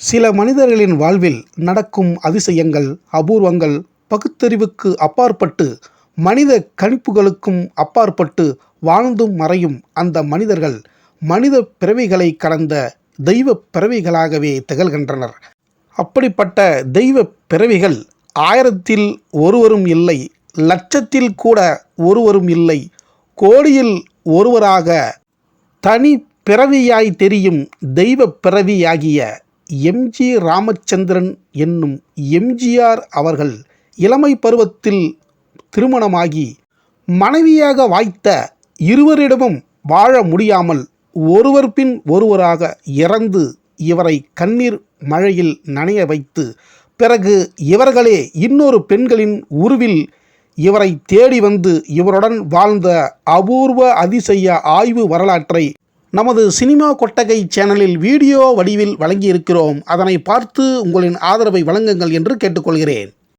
சில மனிதர்களின் வாழ்வில் நடக்கும் அதிசயங்கள், அபூர்வங்கள் பகுத்தறிவுக்கு அப்பாற்பட்டு, மனித கணிப்புகளுக்கும் அப்பாற்பட்டு வாழ்ந்தும் மறையும் அந்த மனிதர்கள் மனித பிறவிகளை கடந்த தெய்வ பிறவிகளாகவே திகழ்கின்றனர். அப்படிப்பட்ட தெய்வ பிறவிகள் 1000ல் ஒருவரும் இல்லை, லட்சத்தில் கூட ஒருவரும் இல்லை, கோடியில் ஒருவராக தனி பிறவியாய் தெரியும் தெய்வ பிறவியாகிய எம்.ஜி. ராமச்சந்திரன் என்னும் எம்.ஜி.ஆர். அவர்கள் இளமை பருவத்தில் திருமணமாகி மனைவியாக வாய்த்த இருவரிடமும் வாழ முடியாமல் ஒருவர் பின் ஒருவராக இறந்து இவரை கண்ணீர் மழையில் நனைய வைத்து, பிறகு இவர்களே இன்னொரு பெண்களின் உருவில் இவரை தேடி வந்து இவருடன் வாழ்ந்த அபூர்வ அதிசய ஆய்வு வரலாற்றை நமது சினிமா கொட்டகை சேனலில் வீடியோ வடிவில் வழங்கியிருக்கிறோம். அதனை பார்த்து உங்களின் ஆதரவை வழங்குங்கள் என்று கேட்டுக்கொள்கிறேன்.